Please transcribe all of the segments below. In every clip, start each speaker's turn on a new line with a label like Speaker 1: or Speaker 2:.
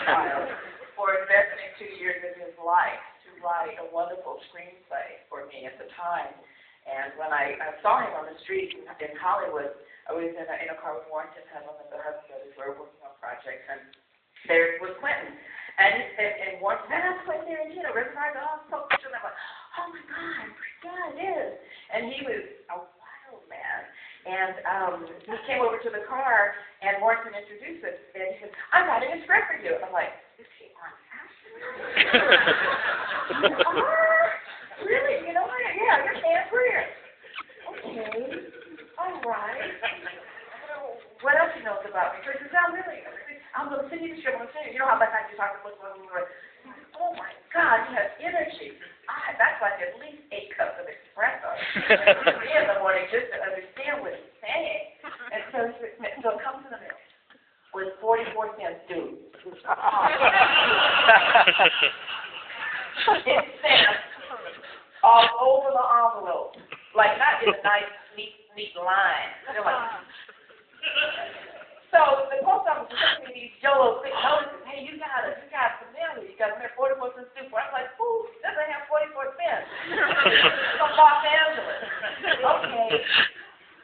Speaker 1: child for investing 2 years of his life to write a wonderful screenplay for me at the time. And when I saw him on the street in Hollywood, I was in a car with Warren Hudson and the Hudson brothers. We were working on projects, and there was Quentin. And Warren said, "That's Quentin Tarantino, Reservoir Dogs, Pulp Fiction." And I'm like, "Oh my God, yeah, it is." And he was a wild man. And he came over to the car, and Morrison introduced us, and he said, "I'm writing a script for you." And I'm like, "Is he on acid?" Really? You know what? Yeah, you're Pam Grier. Okay. All right. What else he knows about me? Because I'm going to send you the script. I'm going to send you. You know how that time you talk to books when we were, oh my God, you have energy. That's like at least 8 cups of espresso in the morning just to understand what he's saying. And so it comes in the mail with 44 cents due. It's sent all over the envelope, like not in a nice, neat line. They're like, so the post office is sending me these Jolo quick notices. Hey, you got some mail. You got some 44 cents due. I'm like, ooh, doesn't have 44 cents. From Los Angeles. Okay.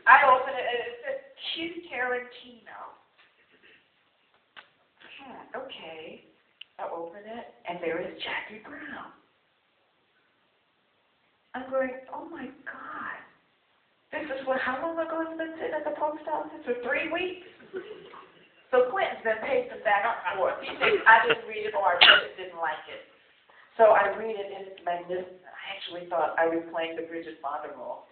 Speaker 1: I open it and it says Q Tarantino. Okay. I open it and there is Jackie Brown. I'm going, oh my God. This is how long ago has been sitting at the post office? For 3 weeks? So Quentin's been pacing back and forth. He says, I didn't read it or I just didn't like it. So I read it and it's magnificent. I actually thought I was playing the Bridget Fonda role.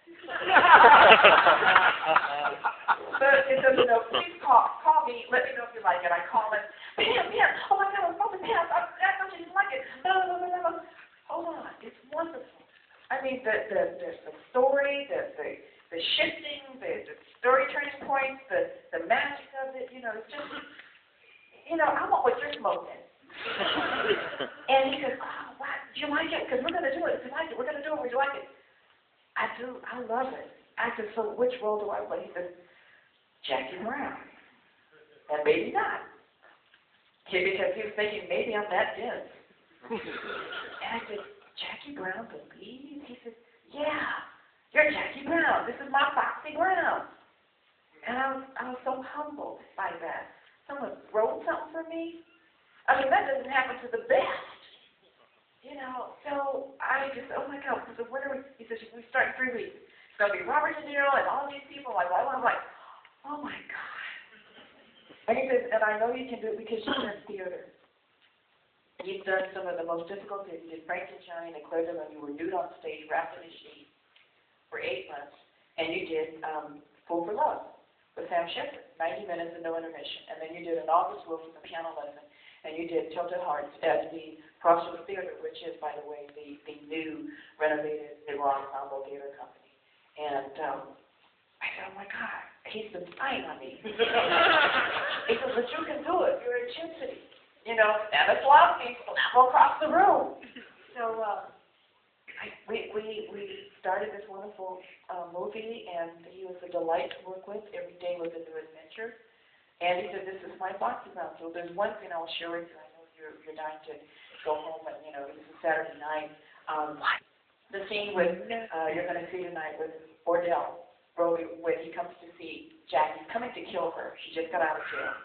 Speaker 1: But it says, please call me, let me know if you like it. I call him, Pam, oh my God, I was supposed to Pam, I thought you didn't like it. No. Hold on, it's wonderful. I mean, the story, the shifting, the story turning points, the magic of it, it's just, I want what you're smoking. And he goes, oh, wow, do you like it? Because we're going to do it. If you like it, we're going to do it. Would you like it? I do. I love it. I said, so which role do I play? He said, Jackie Brown. And maybe not. Because he was thinking, maybe I'm that dense. And I said, Jackie Brown, please? He said, yeah, you're Jackie Brown. This is my Foxy Brown. And I was so humbled by that. Someone wrote something for me. I mean, that doesn't happen to the best. So I just, oh my God, so when are we? He says, we start in 3 weeks. It's going to be Robert De Niro and all these people. I'm like, oh my God. And he says, and I know you can do it because you're in theater. You've done some of the most difficult things. You did Frank and Johnny and Claire when you were nude on stage, wrapped in a sheet for 8 months. And you did Fool for Love with Sam Shepard, 90 minutes and no intermission. And then you did An August Wolf with the piano lesson. And you did Tilted Hearts at the Crossroads Theater, which is, by the way, the new renovated Negro Ensemble Theater Company. And I said, oh my God, he's been spying on me. He says, but you can do it. Your intensity. Stanislavski across the room. So we started this wonderful movie, and he was a delight to work with. Every day was a new adventure. And he said, this is my Foxy Brown. So there's one thing I'll share with you. I know you're dying to go home, and this is Saturday night. The scene with you're going to see tonight with Ordell Brody, when he comes to see Jack. He's coming to kill her. She just got out of jail.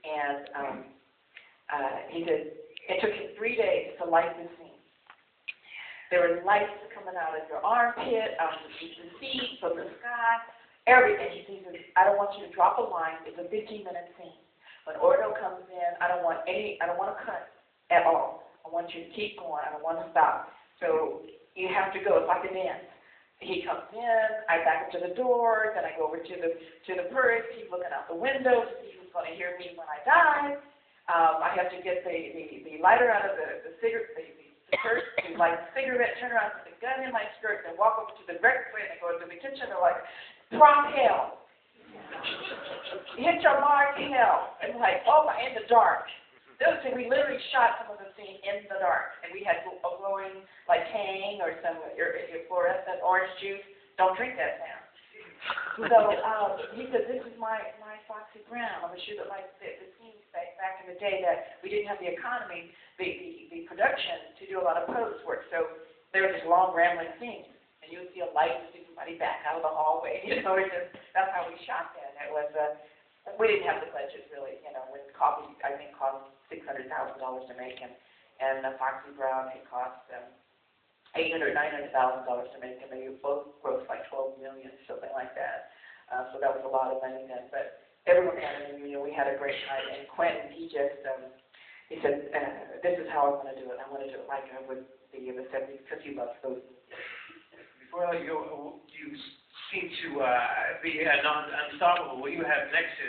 Speaker 1: And he said, it took him 3 days to light this scene. There were lights coming out of your armpit, out of the seat, from the sky, everything. He says, I don't want you to drop a line. It's a 15-minute scene. When Ordo comes in, I don't want to cut at all. I want you to keep going. I don't want to stop. So you have to go. It's like a dance. He comes in, I back up to the door, then I go over to the purse. He's looking out the window to see who's going to hear me when I die. I have to get the lighter out of the cigarette, the purse, to light the cigarette, turn around, put the gun in my skirt, and walk over to the breakfast plate and go to the kitchen. They're like, prom hell. Hit your mark, hell. And like, oh my, in the dark. We literally shot some of the scene in the dark, and we had a glowing like Tang or some your fluorescent orange juice. Don't drink that now. So, he said, this is my Foxy Brown. I'm sure that like the teams back in the day that we didn't have the economy, the production to do a lot of post work. So they were just long rambling things. And you would see a light and see somebody back out of the hallway. You know, that's how we shot then. It was, we didn't have the budget really, you know, when coffee, I think, cost $600,000 to make, and Foxy Brown, it cost $800,000, $900,000 to make, and they both grossed like $12 million, something like that. So that was a lot of money then. But everyone had, you know, we had a great time. And Quentin, he just, he said, this is how I want to do it. I want to do it like I would the 70s, because he loves those.
Speaker 2: Well, you seem to be unstoppable. What you have next is